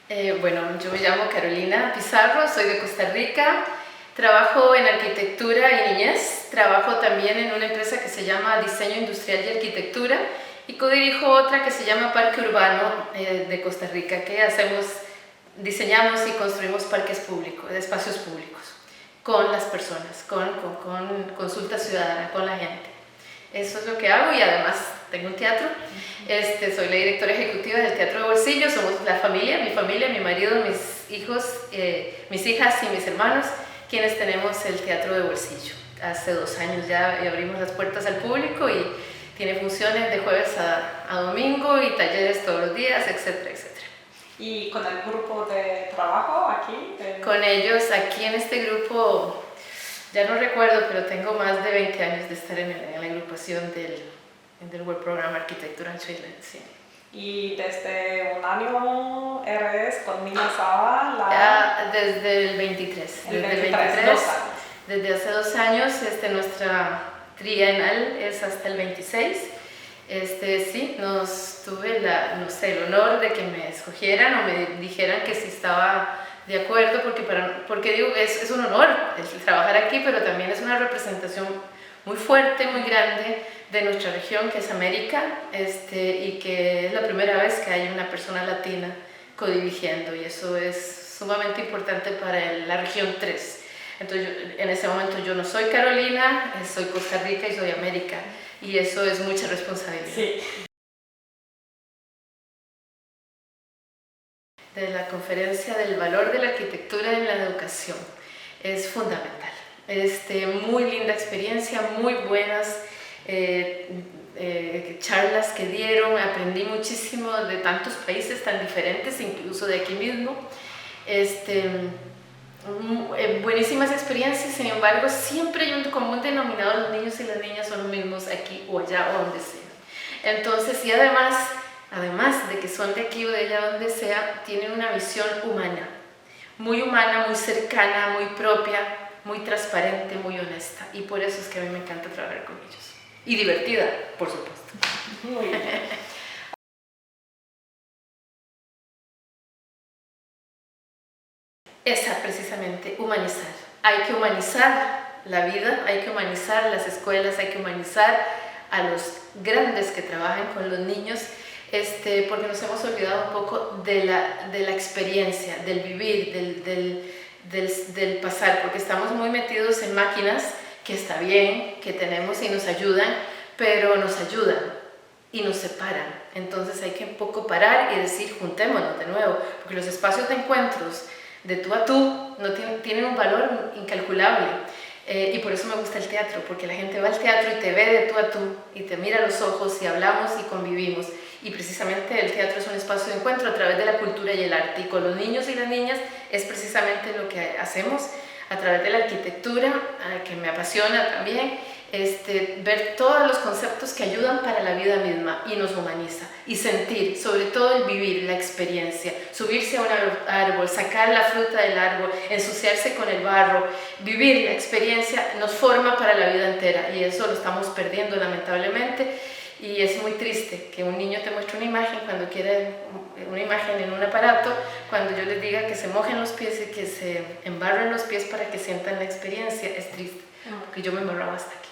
Bueno, yo me llamo Carolina Pizarro, soy de Costa Rica, trabajo en arquitectura y niñez, trabajo también en una empresa que se llama Diseño Industrial y Arquitectura y codirijo otra que se llama Parque Urbano de Costa Rica, que diseñamos y construimos parques públicos, espacios públicos, con las personas, con consulta ciudadana, con la gente. Eso es lo que hago y además tengo un teatro. Soy la directora ejecutiva del Teatro de Bolsillo. Somos la familia, mi marido, mis hijos, mis hijas y mis hermanos, quienes tenemos el Teatro de Bolsillo. Hace 2 años ya abrimos las puertas al público y tiene funciones de jueves a domingo y talleres todos los días, etcétera, etcétera. ¿Y con el grupo de trabajo aquí? Con ellos, aquí en este grupo, ya no recuerdo, pero tengo más de 20 años de estar en la agrupación del World Program Architecture and Chile, sí. Y desde un año eres con Mina Saba desde el 23. Desde hace 2 años, nuestra trienal es hasta el 26. Sí, tuve el honor de que me escogieran o me dijeran que si estaba de acuerdo, porque digo, es un honor trabajar aquí, pero también es una representación muy fuerte, muy grande de nuestra región, que es América, y que es la primera vez que hay una persona latina codirigiendo, y eso es sumamente importante para la región 3. Entonces, en ese momento yo no soy Carolina, soy Costa Rica y soy América, y eso es mucha responsabilidad. Sí. De la conferencia del valor de la arquitectura en la educación. Es fundamental. Muy linda experiencia, muy buenas charlas que dieron, aprendí muchísimo de tantos países tan diferentes, incluso de aquí mismo. Buenísimas experiencias, sin embargo, siempre hay un común denominador: los niños y las niñas son los mismos aquí o allá o donde sea. Entonces, y además de que son de aquí o de allá donde sea, tienen una visión humana, muy cercana, muy propia, muy transparente, muy honesta, y por eso es que a mí me encanta trabajar con ellos. Y divertida, por supuesto. Muy bien. Esa, precisamente, humanizar. Hay que humanizar la vida, hay que humanizar las escuelas, hay que humanizar a los grandes que trabajan con los niños, porque nos hemos olvidado un poco de la experiencia, del vivir, del pasar, porque estamos muy metidos en máquinas, que está bien, que tenemos y nos ayudan, pero nos ayudan y nos separan. Entonces hay que un poco parar y decir: juntémonos de nuevo, porque los espacios de encuentros de tú a tú tienen un valor incalculable. Y por eso me gusta el teatro, porque la gente va al teatro y te ve de tú a tú, y te mira a los ojos y hablamos y convivimos. Y precisamente el teatro es un espacio de encuentro a través de la cultura y el arte. Y con los niños y las niñas es precisamente lo que hacemos a través de la arquitectura, que me apasiona también, ver todos los conceptos que ayudan para la vida misma y nos humaniza. Y sentir, sobre todo el vivir, la experiencia, subirse a un árbol, sacar la fruta del árbol, ensuciarse con el barro, vivir la experiencia nos forma para la vida entera, y eso lo estamos perdiendo lamentablemente. Y es muy triste que un niño te muestre una imagen cuando quiere una imagen en un aparato, cuando yo les diga que se mojen los pies y que se embarren los pies para que sientan la experiencia. Es triste, porque yo me embarraba hasta aquí.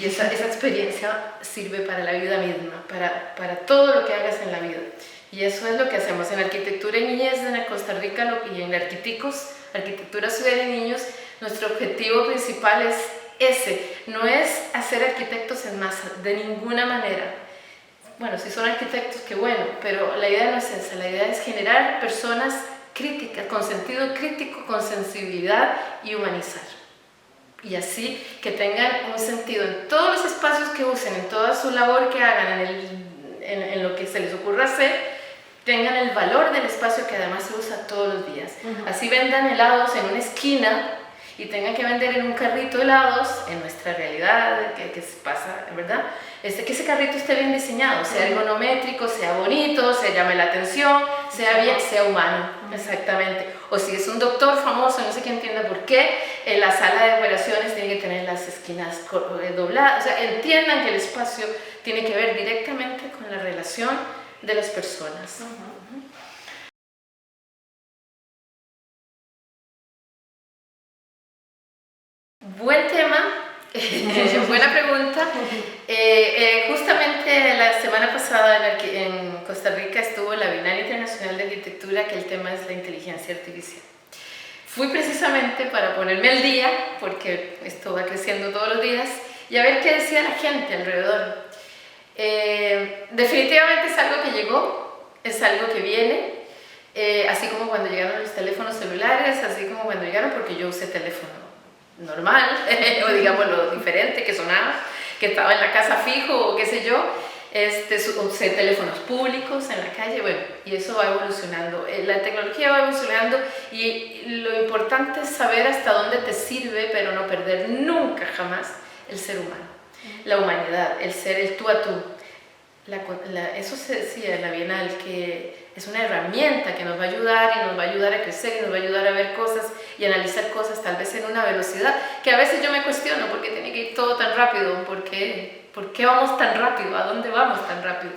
Y esa experiencia sirve para la vida misma, para todo lo que hagas en la vida. Y eso es lo que hacemos en Arquitectura y Niñez en Costa Rica y en Arquiticos, Arquitectura Ciudad y Niños. Nuestro objetivo principal es ese, no es hacer arquitectos en masa, de ninguna manera. Bueno, si son arquitectos, qué bueno, pero la idea no es esa. La idea es generar personas críticas, con sentido crítico, con sensibilidad, y humanizar. Y así que tengan un sentido en todos los espacios que usen, en toda su labor que hagan, en lo que se les ocurra hacer, tengan el valor del espacio, que además se usa todos los días. Así vendan helados en una esquina y tengan que vender en un carrito helados, en nuestra realidad, que pasa, ¿verdad? Que ese carrito esté bien diseñado, sea ergonométrico, sea bonito, se llame la atención, sea bien, sea humano, exactamente. O si es un doctor famoso, no sé quién entienda por qué, la sala de operaciones tiene que tener las esquinas dobladas. O sea, entiendan que el espacio tiene que ver directamente con la relación de las personas. Buen tema, buena pregunta. Justamente la semana pasada en Costa Rica estuvo la Bienal Internacional de Arquitectura, que el tema es la inteligencia artificial. Fui precisamente para ponerme al día, porque esto va creciendo todos los días, y a ver qué decía la gente alrededor. Definitivamente es algo que llegó, es algo que viene, así como cuando llegaron los teléfonos celulares, así como cuando llegaron, porque yo usé teléfono normal, o digamos lo diferente que sonaba, que estaba en la casa fijo o qué sé yo, usé teléfonos públicos en la calle, bueno, y eso va evolucionando, la tecnología va evolucionando y lo importante es saber hasta dónde te sirve, pero no perder nunca, jamás, el ser humano, la humanidad, el ser, el tú a tú. Eso se decía en la Bienal, que es una herramienta que nos va a ayudar y nos va a ayudar a crecer y nos va a ayudar a ver cosas y analizar cosas tal vez en una velocidad que a veces yo me cuestiono, ¿por qué tiene que ir todo tan rápido? ¿Por qué vamos tan rápido? ¿A dónde vamos tan rápido?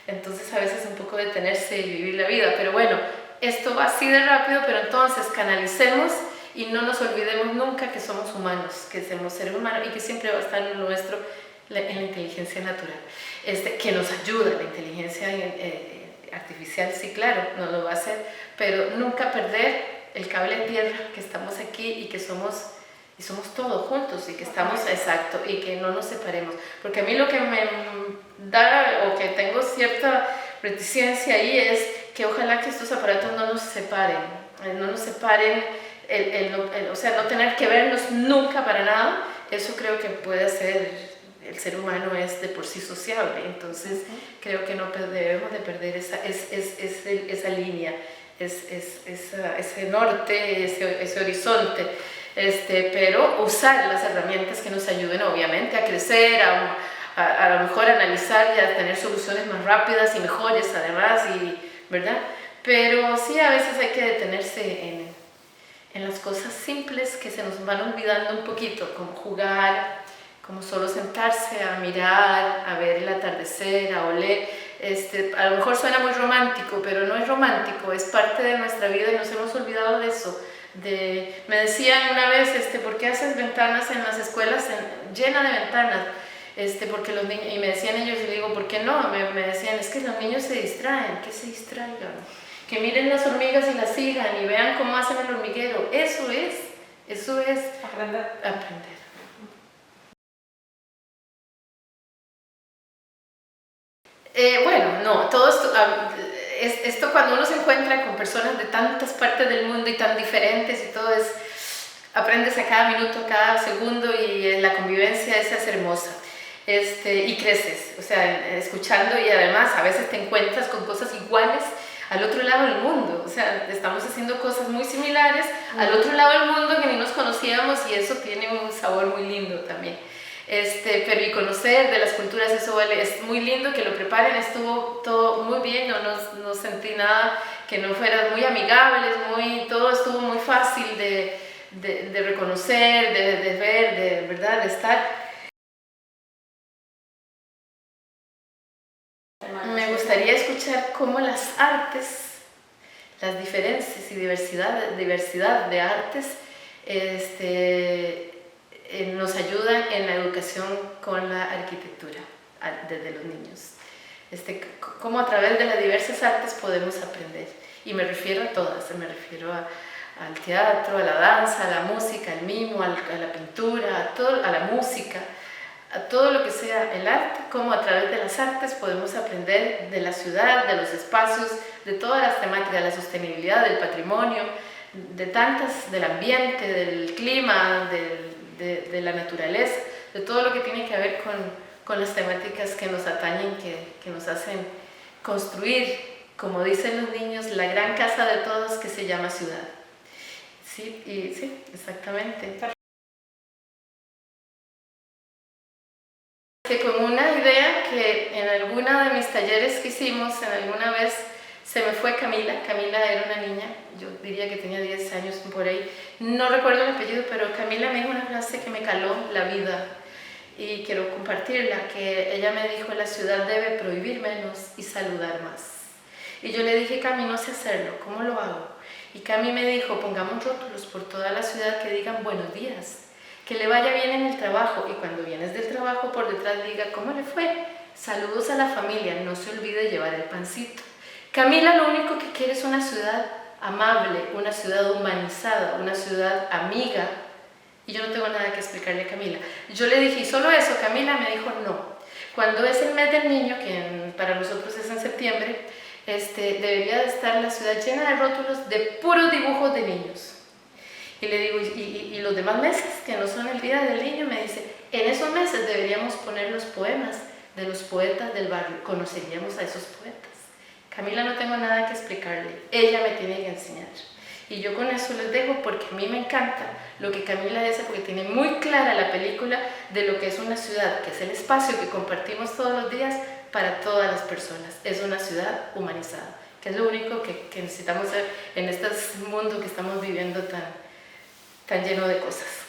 Entonces a veces un poco detenerse y vivir la vida, pero bueno, esto va así de rápido, pero entonces canalicemos y no nos olvidemos nunca que somos humanos, que somos seres humanos y que siempre va a estar en lo nuestro en la inteligencia natural, que nos ayuda, la inteligencia artificial, sí, claro, nos lo va a hacer, pero nunca perder el cable de tierra, que estamos aquí y que somos todos juntos y que estamos, exacto, y que no nos separemos, porque a mí lo que me da, o que tengo cierta reticencia ahí, es que ojalá que estos aparatos no nos separen, o sea, no tener que vernos nunca para nada. Eso creo que puede ser, el ser humano es de por sí sociable, entonces creo que no debemos de perder esa línea, ese norte, ese horizonte, pero usar las herramientas que nos ayuden obviamente a crecer, a lo mejor analizar y a tener soluciones más rápidas y mejores además, ¿verdad? Pero sí, a veces hay que detenerse en las cosas simples que se nos van olvidando un poquito, como jugar, como solo sentarse a mirar, a ver el atardecer, a oler. A lo mejor suena muy romántico, pero no es romántico, es parte de nuestra vida y nos hemos olvidado de eso. Me decían una vez, ¿por qué haces ventanas en las escuelas llenas de ventanas? Porque los niños, y me decían ellos, y le digo, ¿por qué no? Me decían, es que los niños se distraen, que se distraigan, que miren las hormigas y las sigan y vean cómo hacen el hormiguero. Eso es aprender. Bueno, no, todo esto cuando uno se encuentra con personas de tantas partes del mundo y tan diferentes y todo aprendes a cada minuto, a cada segundo y la convivencia esa es hermosa. Y creces, o sea, escuchando y además a veces te encuentras con cosas iguales al otro lado del mundo, o sea, estamos haciendo cosas muy similares al otro lado del mundo que ni nos conocíamos y eso tiene un sabor muy lindo también. Pero y conocer de las culturas, eso vale, es muy lindo que lo preparen, estuvo todo muy bien, no sentí nada que no fueran muy amigables, todo estuvo muy fácil de reconocer, de ver, de verdad, de estar. Me gustaría escuchar cómo las artes, las diferencias y diversidad de artes nos ayudan en la educación con la arquitectura desde los niños. Cómo a través de las diversas artes podemos aprender. Y me refiero a todas, me refiero al teatro, a la danza, a la música, al mimo, a la pintura, a la música, a todo lo que sea el arte, cómo a través de las artes podemos aprender de la ciudad, de los espacios, de todas las temáticas, de la sostenibilidad, del patrimonio, del ambiente, del clima, de la naturaleza, de todo lo que tiene que ver con las temáticas que nos atañen, que nos hacen construir, como dicen los niños, la gran casa de todos que se llama ciudad. Sí, exactamente. Con una idea que en alguna de mis talleres que hicimos, alguna vez se me fue Camila era una niña, yo diría que tenía 10 años por ahí, no recuerdo el apellido, pero Camila me dijo una frase que me caló la vida y quiero compartirla, que ella me dijo, la ciudad debe prohibir menos y saludar más. Y yo le dije, Cami, no sé hacerlo, ¿cómo lo hago? Y Cami me dijo, pongamos rótulos por toda la ciudad que digan buenos días, que le vaya bien en el trabajo y cuando vienes del trabajo por detrás diga, ¿cómo le fue? Saludos a la familia, no se olvide llevar el pancito. Camila lo único que quiere es una ciudad amable, una ciudad humanizada, una ciudad amiga. Y yo no tengo nada que explicarle a Camila. Yo le dije, ¿y solo eso? Camila me dijo, no. Cuando es el mes del niño, que para nosotros es en septiembre, debería de estar la ciudad llena de rótulos de puros dibujos de niños. Y le digo, ¿y los demás meses, que no son el día del niño? Me dice, en esos meses deberíamos poner los poemas de los poetas del barrio. Conoceríamos a esos poetas. Camila no tengo nada que explicarle, ella me tiene que enseñar. Y yo con eso les dejo porque a mí me encanta lo que Camila dice, porque tiene muy clara la película de lo que es una ciudad, que es el espacio que compartimos todos los días para todas las personas. Es una ciudad humanizada, que es lo único que necesitamos en este mundo que estamos viviendo tan lleno de cosas.